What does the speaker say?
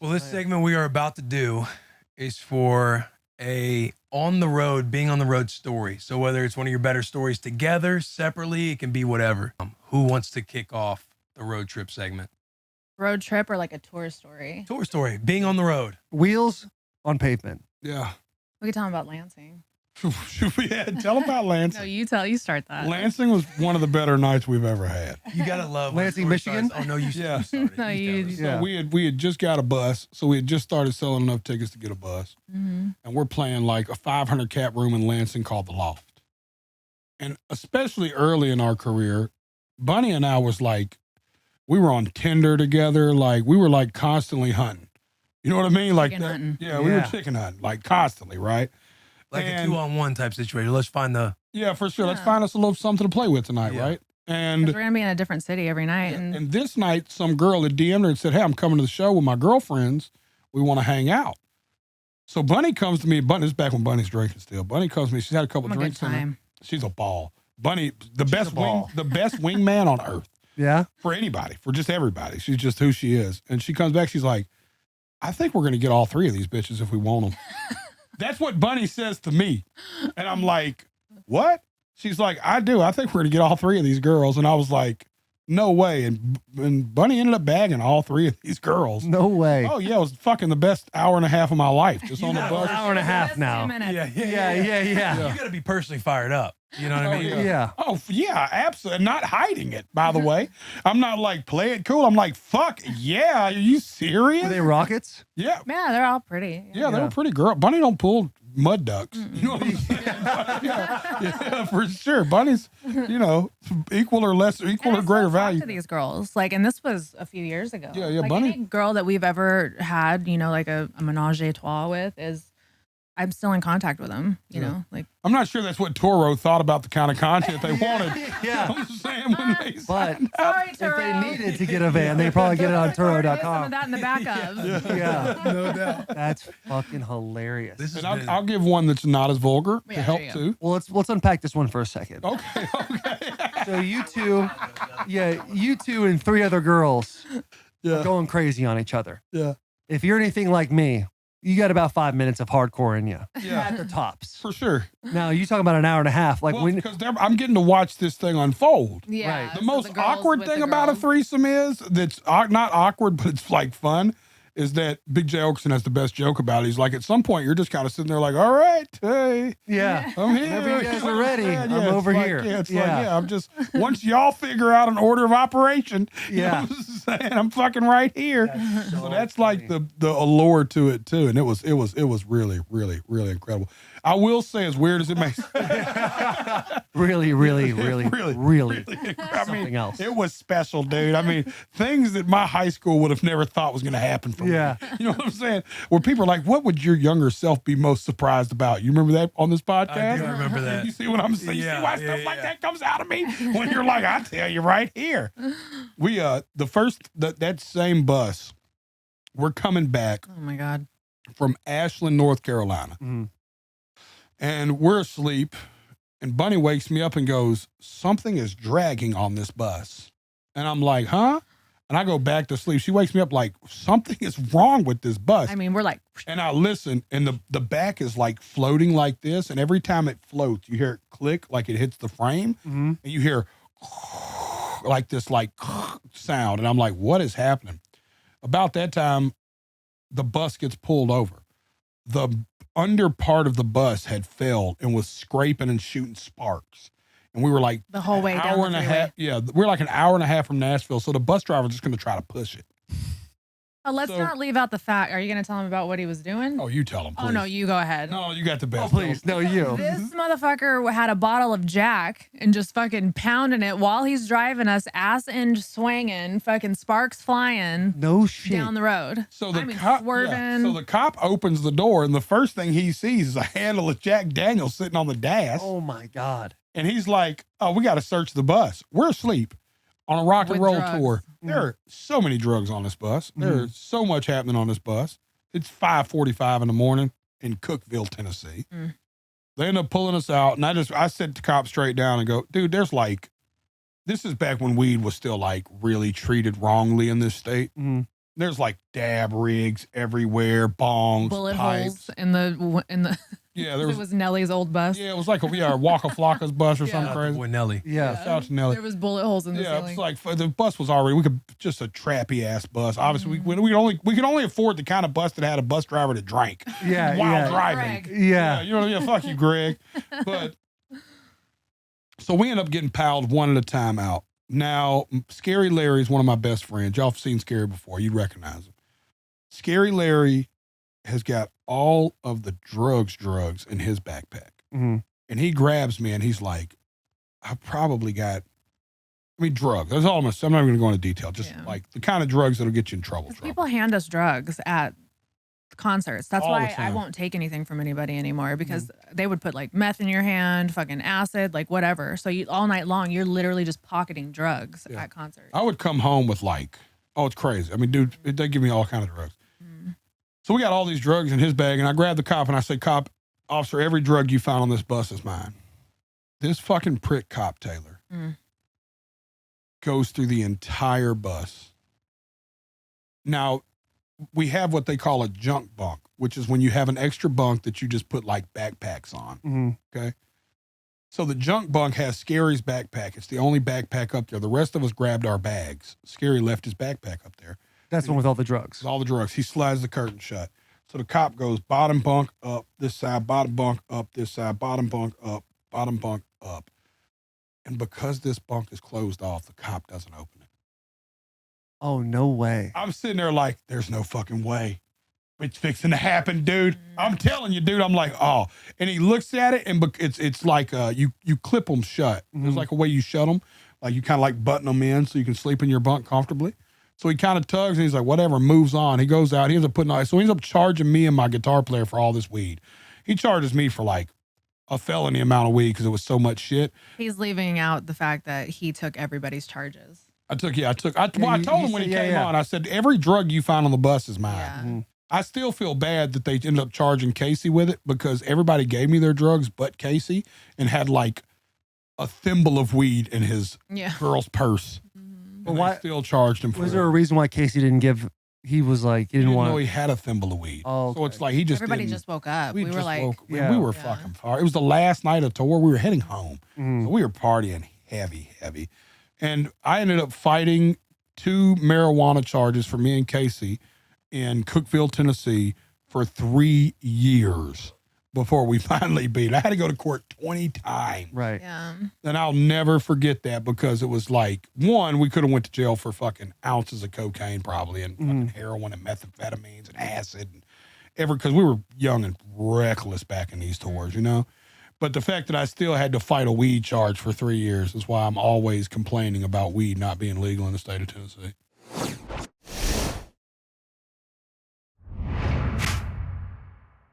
Well, this segment we are about to do is for a being on the road story. So whether it's one of your better stories together, separately, it can be whatever. Who wants to kick off the road trip segment? Road trip or like a tour story? Tour story, being on the road. Wheels on pavement. Yeah. We could tell them about Lansing. Should we tell about Lansing? No, you start that. Lansing was one of the better nights we've ever had. You gotta love Lansing, when a story Michigan? starts. Oh no, you Yeah. started. No, you- tell us. Yeah. So we had just got a bus, so we had just started selling enough tickets to get a bus, and we're playing like a 500 cap room in Lansing called the Loft. And especially early in our career, Bunny and I was like, we were on Tinder together, like we were like constantly hunting. You know what I mean? Like Chicken that. hunting. Yeah, we were Yeah. chicken hunting, like constantly, right? Like And- a 2-on-1 type situation. Let's find the. Yeah, for sure. Let's Yeah. find us a little something to play with tonight, Yeah. right? 'Cause And we're gonna be in a different city every night, and and this night, some girl had DM'd her and said, "Hey, I'm coming to the show with my girlfriends. We want to hang out." So Bunny comes to me. Bunny, this is back when Bunny's drinking still. Bunny comes to me. She's had a couple I'm a good drinks in her. time. She's a ball. Bunny, the She's best a ball. the best wingman on earth Yeah. for anybody, for just everybody. She's just who she is. And she comes back. She's like, "I think we're gonna get all three of these bitches if we want them." That's what Bunny says to me, and I'm like, "What?" She's like, "I do. I think we're gonna get all three of these girls." And I was like, "No way!" And Bunny ended up bagging all three of these girls. No way. Oh yeah, it was fucking the best hour and a half of my life, just on the got bus. An hour and a half That's now. 2 minutes. Yeah. You gotta be personally fired up. You know what I Oh, mean? Yeah. Oh yeah, absolutely. Not hiding it, by the way. I'm not like play it cool. I'm like, fuck yeah. Are you serious? Were they rockets? Yeah. Yeah, they're all pretty. Yeah, they Yeah. were pretty girl. Bunny don't pull mud ducks. You know what I'm saying? yeah, for sure. Bunny's, equal or less, equal And or I greater still talk value. to these girls, like, and this was a few years ago. Yeah, yeah, Like, Bunny- any girl that we've ever had, like a menage a trois with I'm still in contact with them. You know, like I'm not sure that's what Toro thought about the kind of content they wanted. Yeah. I'm just saying when they But signed up. sorry, if Turo. they needed to get a van, they probably get it on Some of Turo.com. that in the back of. Yeah. No doubt. That's fucking hilarious. This is And I'll give one that's not as vulgar Yeah, to help there you go. too. Well, let's unpack this one for a second. Okay. So you two and three other girls are Yeah. going crazy on each other. Yeah. If you're anything like me, you got about 5 minutes of hardcore in you. Yeah. At the tops. For sure. Now you talking about an hour and a half. Like Well, when because I'm getting to watch this thing unfold. Yeah. Right. The so most girls awkward with thing the about a girls. threesome that's not awkward, but it's like fun, is that Big J. Okerson has the best joke about it. He's like, at some point, you're just kind of sitting there like, all right, hey, yeah. I'm here. Whenever you guys are ready, I'm it's over like- here. Yeah, it's Yeah. like, I'm just, once y'all figure out an order of operation, you Yeah. know what I'm saying? I'm fucking right here. So that's like funny. the allure to it too. And it was really, really, really incredible. I will say, as weird as it may Really, really, really, really, I something mean, else. it was special, dude. I mean, things that my high school would have never thought was going to happen for Yeah. me. You know what I'm saying? Where people are like, what would your younger self be most surprised about? You remember that on this podcast? I do remember that. You see what I'm saying? You Yeah, see why yeah, stuff like yeah. that comes out of me? When you're like, I tell you right here. We, that same bus, we're coming back Oh my God. from Ashland, North Carolina. Mhm. And we're asleep, and Bunny wakes me up and goes, something is dragging on this bus. And I'm like, huh? And I go back to sleep. She wakes me up like, something is wrong with this bus. I mean, we're like, And I listen, and the back is like floating like this. And every time it floats, you hear it click like it hits the frame. Mhm. And you hear like this like sound. And I'm like, what is happening? About that time, the bus gets pulled over. The under part of the bus had failed and was scraping and shooting sparks. And we were like the whole way an down hour the and a freeway. half. Yeah, we're like an hour and a half from Nashville. So the bus driver was just going to try to push it. Let's So- not leave out the fact. Are you going to tell him about what he was doing? Oh, you tell him, please. Oh, no, you go ahead. No, you got the Oh, best. please. No, you. This motherfucker had a bottle of Jack and just fucking pounding it while he's driving us, ass end swinging, fucking sparks flying No shit. down the road. So the I mean, cop, swerving. so the cop opens the door, and the first thing he sees is a handle of Jack Daniels sitting on the dash, Oh my God. and he's like, "Oh, we got to search the bus. We're asleep on a rock and With roll drugs. tour. There are so many drugs on this bus. There's so much happening on this bus. It's 5:45 in the morning in Cookeville, Tennessee. Mm. They end up pulling us out, and I sit the cop straight down and go, dude, there's like, this is back when weed was still like really treated wrongly in this state. Mhm. There's like dab rigs everywhere, bongs, Bullet pipes. holes in the. Yeah, there It was. was Nellie's old bus. Yeah, it was like a Waka Flocka's bus or Yeah. something crazy. Boy Nelly. Yeah. Shout out to Nelly. There was bullet holes in the Yeah, it ceiling. was like the bus was already just a trappy ass bus. Obviously, we could only afford the kind of bus that had a bus driver that drank Yeah. while Yeah. driving. Greg. Yeah. You know, yeah, fuck you, Greg. But so we end up getting piled one at a time out. Now, Scary Larry is one of my best friends. Y'all have seen Scary before. You recognize him. Scary Larry has got all of the drugs in his backpack. Mm-hmm. And he grabs me and he's like, I probably got, drugs. That's all I'm going to say. I'm not even going to go into detail. Just like the kind of drugs that'll get you in trouble. People hand us drugs at concerts. That's All the why I time. won't take anything from anybody anymore because they would put like meth in your hand, fucking acid, like whatever. So you all night long, you're literally just pocketing drugs at concerts. I would come home with like, oh, it's crazy. Dude, they give me all kind of drugs. So we got all these drugs in his bag, and I grabbed the cop and I said, "Cop, officer, every drug you found on this bus is mine." This fucking prick cop, Taylor, goes through the entire bus. Now, we have what they call a junk bunk, which is when you have an extra bunk that you just put like backpacks on. Mm-hmm. Okay. So the junk bunk has Scary's backpack. It's the only backpack up there. The rest of us grabbed our bags. Scary left his backpack up there. That's the one with all the drugs. All the drugs. He slides the curtain shut. So the cop goes bottom bunk up this side, bottom bunk up this side, bottom bunk up, bottom bunk up. And because this bunk is closed off, the cop doesn't open it. Oh, no way. I'm sitting there like, there's no fucking way. It's fixing to happen, dude. I'm telling you, dude. I'm like, oh. And he looks at it, and it's like you clip them shut. There's like a way you shut them. Like you kind of like button them in so you can sleep in your bunk comfortably. So he kind of tugs, and he's like, whatever, moves on. He goes out. He ends up so he ends up charging me and my guitar player for all this weed. He charges me for like a felony amount of weed because it was so much shit. He's leaving out the fact that he took everybody's charges. I told him when he came on, I said, every drug you find on the bus is mine. Yeah. Mm-hmm. I still feel bad that they ended up charging Casey with it because everybody gave me their drugs but Casey and had like a thimble of weed in his girl's purse. But And why they still charged him for was it. there a reason why Casey didn't give? He was like, he didn't want know he had a thimble of weed. Oh, So it's like he just Everybody didn't- just woke up. we We were just like, woke- Yeah. we were fucking far. It was the last night of tour. We were heading home. Mhm. So we were partying heavy. And I ended up fighting 2 marijuana charges for me and Casey in Cookeville, Tennessee for 3 years before we finally beat. I had to go to court 20 times. Right. yeah. And I'll never forget that because it was like, one, we could have went to jail for fucking ounces of cocaine probably and fucking heroin and methamphetamines and acid and because we were young and reckless back in these tours, you know? But the fact that I still had to fight a weed charge for 3 years is why I'm always complaining about weed not being legal in the state of Tennessee.